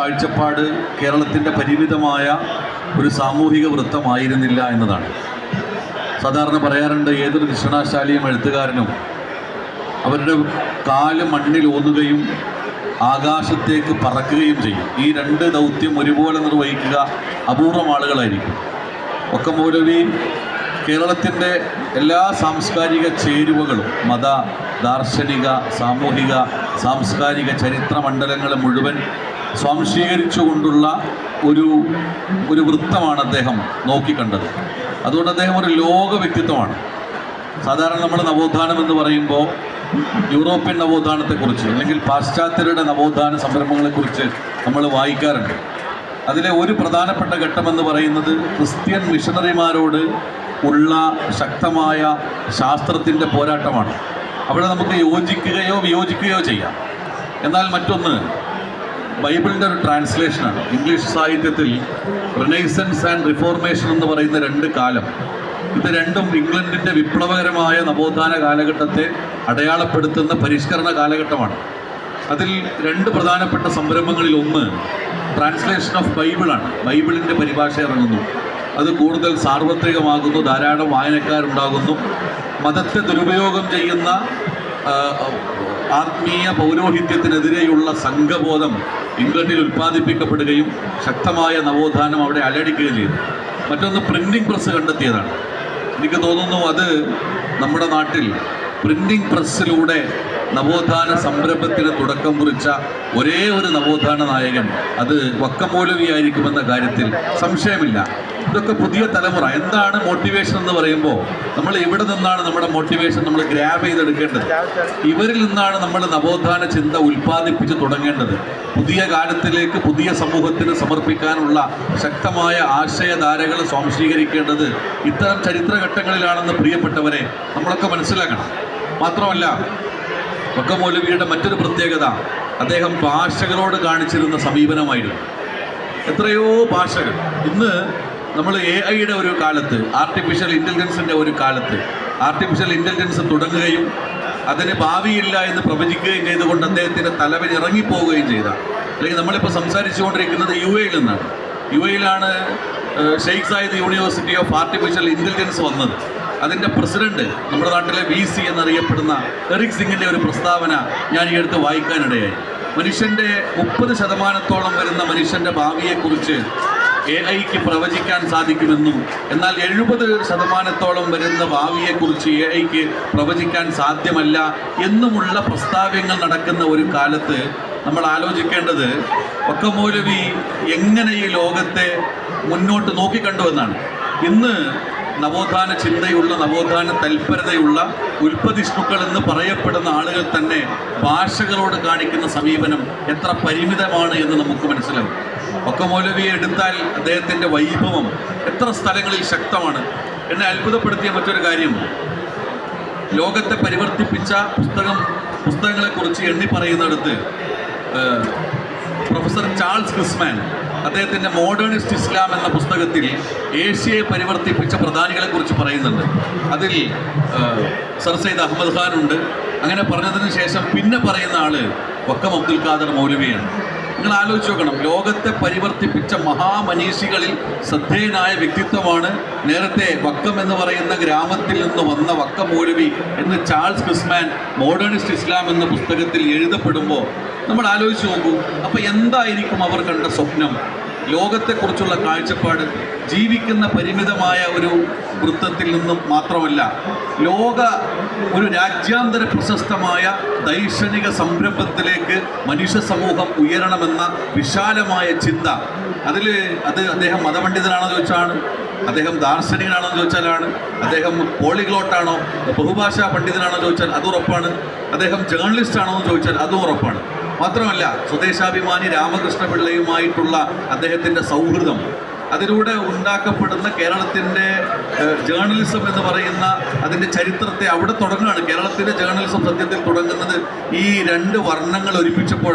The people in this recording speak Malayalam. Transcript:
കാഴ്ചപ്പാട് കേരളത്തിൻ്റെ പരിമിതമായ ഒരു സാമൂഹിക വൃത്തമായിരുന്നില്ല എന്നതാണ്. സാധാരണ പറയാറുണ്ട്, ഏതൊരു നിഷ്ണാശാലിയും എഴുത്തുകാരനും അവരുടെ കാല് മണ്ണിൽ ഊന്നുകയും ആകാശത്തേക്ക് പറക്കുകയും ചെയ്യും. ഈ രണ്ട് ദൗത്യം ഒരുപോലെ നിർവഹിക്കുക അപൂർവം ആളുകളായിരിക്കും. വക്കം മൗലവി കേരളത്തിൻ്റെ എല്ലാ സാംസ്കാരിക ചേരുവകളും മത, ദാർശനിക, സാമൂഹിക, സാംസ്കാരിക ചരിത്ര മണ്ഡലങ്ങളെ മുഴുവൻ സ്വാംശീകരിച്ചുകൊണ്ടുള്ള ഒരു വൃത്തമാണ് അദ്ദേഹം നോക്കിക്കണ്ടത്. അതുകൊണ്ട് അദ്ദേഹം ഒരു ലോക വ്യക്തിത്വമാണ്. സാധാരണ നമ്മൾ നവോത്ഥാനം എന്ന് പറയുമ്പോൾ യൂറോപ്യൻ നവോത്ഥാനത്തെക്കുറിച്ച് അല്ലെങ്കിൽ പാശ്ചാത്യരുടെ നവോത്ഥാന സംരംഭങ്ങളെക്കുറിച്ച് നമ്മൾ വായിക്കാറുണ്ട്. അതിലെ ഒരു പ്രധാനപ്പെട്ട ഘട്ടമെന്ന് പറയുന്നത് ക്രിസ്ത്യൻ മിഷണറിമാരോട് ഉള്ള ശക്തമായ ശാസ്ത്രത്തിൻ്റെ പോരാട്ടമാണ്. അവിടെ നമുക്ക് യോജിക്കുകയോ വിയോജിക്കുകയോ ചെയ്യാം. എന്നാൽ മറ്റൊന്ന് ബൈബിളിൻ്റെ ഒരു ട്രാൻസ്ലേഷനാണ്. ഇംഗ്ലീഷ് സാഹിത്യത്തിൽ റിനൈസൻസ് ആൻഡ് റിഫോർമേഷൻ എന്ന് പറയുന്ന രണ്ട് കാലം, ഇത് രണ്ടും ഇംഗ്ലണ്ടിൻ്റെ വിപ്ലവകരമായ നവോത്ഥാന കാലഘട്ടത്തെ അടയാളപ്പെടുത്തുന്ന പരിഷ്കരണ കാലഘട്ടമാണ്. അതിൽ രണ്ട് പ്രധാനപ്പെട്ട സംരംഭങ്ങളിൽ ഒന്ന് ട്രാൻസ്ലേഷൻ ഓഫ് ബൈബിളാണ്. ബൈബിളിൻ്റെ പരിഭാഷ ഇറങ്ങുന്നു, അത് കൂടുതൽ സാർവത്രികമാകുന്നു, ധാരാളം വായനക്കാരുണ്ടാകുന്നു. മതത്തെ ദുരുപയോഗം ചെയ്യുന്ന ആത്മീയ പൗരോഹിത്യത്തിനെതിരെയുള്ള സംഘബോധം ഇംഗ്ലണ്ടിൽ ഉൽപ്പാദിപ്പിക്കപ്പെടുകയും ശക്തമായ നവോത്ഥാനം അവിടെ അലടിക്കുകയും ചെയ്തു. മറ്റൊന്ന് പ്രിൻറ്റിംഗ് പ്രസ് കണ്ടെത്തിയതാണ്. എനിക്ക് തോന്നുന്നു അത് നമ്മുടെ നാട്ടിൽ പ്രിൻറ്റിംഗ് പ്രസ്സിലൂടെ നവോത്ഥാന സംരംഭത്തിന് തുടക്കം കുറിച്ച ഒരേ ഒരു നവോത്ഥാന നായകൻ അത് വക്കം മൗലവി ആയിരിക്കുമെന്ന കാര്യത്തിൽ സംശയമില്ല. ഇതൊക്കെ പുതിയ തലമുറ. എന്താണ് മോട്ടിവേഷൻ എന്ന് പറയുമ്പോൾ നമ്മൾ ഇവിടെ നിന്നാണ് നമ്മുടെ മോട്ടിവേഷൻ നമ്മൾ ഗ്രാബ് ചെയ്തെടുക്കേണ്ടത്. ഇവരിൽ നിന്നാണ് നമ്മൾ നവോത്ഥാന ചിന്ത ഉൽപ്പാദിപ്പിച്ച് തുടങ്ങേണ്ടത്. പുതിയ കാലത്തിലേക്ക് പുതിയ സമൂഹത്തിന് സമർപ്പിക്കാനുള്ള ശക്തമായ ആശയധാരകൾ സ്വാംശീകരിക്കേണ്ടത് ഇത്തരം ചരിത്രഘട്ടങ്ങളിലാണെന്ന് പ്രിയപ്പെട്ടവരെ നമ്മളൊക്കെ മനസ്സിലാക്കണം. മാത്രമല്ല, വക്കം മൗലവിയുടെ മറ്റൊരു പ്രത്യേകത അദ്ദേഹം ഭാഷകളോട് കാണിച്ചിരുന്ന സമീപനമായിരുന്നു. എത്രയോ ഭാഷകൾ. ഇന്ന് നമ്മൾ AI-യുടെ ഒരു കാലത്ത്, ആർട്ടിഫിഷ്യൽ ഇൻ്റലിജൻസിൻ്റെ ഒരു കാലത്ത് ആർട്ടിഫിഷ്യൽ ഇൻ്റലിജൻസ് തുടങ്ങുകയും അതിന് ഭാവിയില്ല എന്ന് പ്രവചിക്കുകയും ചെയ്തുകൊണ്ട് അദ്ദേഹത്തിൻ്റെ തലവൻ ഇറങ്ങിപ്പോവുകയും ചെയ്ത, അല്ലെങ്കിൽ നമ്മളിപ്പോൾ സംസാരിച്ചുകൊണ്ടിരിക്കുന്നത് UAE-യിൽ നിന്നാണ്. UAE-യിലാണ് Sheikh Zayed university of artificial intelligence വന്നത്. അതിൻ്റെ പ്രസിഡന്റ് നമ്മുടെ നാട്ടിലെ VC എന്നറിയപ്പെടുന്ന എറിക് സിംഗിൻ്റെ ഒരു പ്രസ്താവന ഞാൻ ഈ അടുത്ത് വായിക്കാനിടയായി. മനുഷ്യൻ്റെ 30% വരുന്ന മനുഷ്യൻ്റെ ഭാവിയെക്കുറിച്ച് AI-ക്ക് പ്രവചിക്കാൻ സാധിക്കുമെന്നും എന്നാൽ 70% വരുന്ന ഭാവിയെക്കുറിച്ച് AI-ക്ക് പ്രവചിക്കാൻ സാധ്യമല്ല എന്നുമുള്ള പ്രസ്താവ്യങ്ങൾ നടക്കുന്ന ഒരു കാലത്ത് നമ്മൾ ആലോചിക്കേണ്ടത് വക്കം മൗലവി എങ്ങനെ ഈ ലോകത്തെ മുന്നോട്ട് നോക്കിക്കണ്ടുവെന്നാണ്. ഇന്ന് നവോത്ഥാന ചിന്തയുള്ള, നവോത്ഥാന തൽപരതയുള്ള ഉൽപ്പതിഷ്ണുക്കൾ എന്ന് പറയപ്പെടുന്ന ആളുകൾ തന്നെ ഭാഷകളോട് കാണിക്കുന്ന സമീപനം എത്ര പരിമിതമാണ് എന്ന് നമുക്ക് മനസ്സിലാവും. വക്കം മൗലവിയെ എടുത്താൽ അദ്ദേഹത്തിൻ്റെ വൈഭവം എത്ര സ്ഥലങ്ങളിൽ ശക്തമാണ്. എന്നെ അത്ഭുതപ്പെടുത്തിയ മറ്റൊരു കാര്യം, ലോകത്തെ പരിവർത്തിപ്പിച്ച പുസ്തകങ്ങളെക്കുറിച്ച് എണ്ണി പറയുന്നിടത്ത് പ്രൊഫസർ ചാൾസ് ക്രിസ്മാൻ അദ്ദേഹത്തിൻ്റെ മോഡേണിസ്റ്റ് ഇസ്ലാം എന്ന പുസ്തകത്തിൽ ഏഷ്യയെ പരിവർത്തിപ്പിച്ച പ്രധാനികളെക്കുറിച്ച് പറയുന്നുണ്ട്. അതിൽ സർ സയ്യിദ് അഹമ്മദ് ഖാൻ ഉണ്ട്. അങ്ങനെ പറഞ്ഞതിന് ശേഷം പിന്നെ പറയുന്ന ആള് വക്കം അബ്ദുൽ ഖാദർ മൗലവിയാണ്. നിങ്ങൾ ആലോചിച്ച് നോക്കണം, ലോകത്തെ പരിവർത്തിപ്പിച്ച മഹാമനീഷികളിൽ ശ്രദ്ധേയനായ വ്യക്തിത്വമാണ് നേരത്തെ വക്കം എന്ന് പറയുന്ന ഗ്രാമത്തിൽ നിന്ന് വന്ന വക്കം മൗലവി എന്ന് ചാൾസ് ക്രിസ്മാൻ മോഡേണിസ്റ്റ് ഇസ്ലാം എന്ന പുസ്തകത്തിൽ എഴുതപ്പെടുമ്പോൾ നമ്മൾ ആലോചിച്ച് നോക്കൂ. അപ്പോൾ എന്തായിരിക്കും അവർ കണ്ട സ്വപ്നം, ലോകത്തെക്കുറിച്ചുള്ള കാഴ്ചപ്പാട്? ജീവിക്കുന്ന പരിമിതമായ ഒരു വൃത്തത്തിൽ നിന്നും മാത്രമല്ല, ഒരു രാജ്യാന്തര പ്രശസ്തമായ ദൈക്ഷണിക സംരംഭത്തിലേക്ക് മനുഷ്യ സമൂഹം ഉയരണമെന്ന വിശാലമായ ചിന്ത. അത് അദ്ദേഹം മതപണ്ഡിതനാണോ ചോദിച്ചാണ്, അദ്ദേഹം ദാർശനികനാണോ ചോദിച്ചാലാണ്, അദ്ദേഹം പോളിഗ്ലോട്ടാണോ ബഹുഭാഷാ പണ്ഡിതനാണോ ചോദിച്ചാൽ അത് ഉറപ്പാണ്, അദ്ദേഹം ജേർണലിസ്റ്റ് ആണോ എന്ന് ചോദിച്ചാൽ അതും ഉറപ്പാണ്. മാത്രമല്ല, സ്വദേശാഭിമാനി രാമകൃഷ്ണ പിള്ളയുമായിട്ടുള്ള അദ്ദേഹത്തിൻ്റെ സൗഹൃദം, അതിലൂടെ ഉണ്ടാക്കപ്പെടുന്ന കേരളത്തിൻ്റെ ജേർണലിസം എന്ന് പറയുന്ന അതിൻ്റെ ചരിത്രത്തെ അവിടെ തുടങ്ങുകയാണ്. കേരളത്തിൻ്റെ ജേർണലിസം സത്യത്തിൽ തുടങ്ങുന്നത് ഈ രണ്ട് വർണ്ണങ്ങൾ ഒരുമിച്ചപ്പോൾ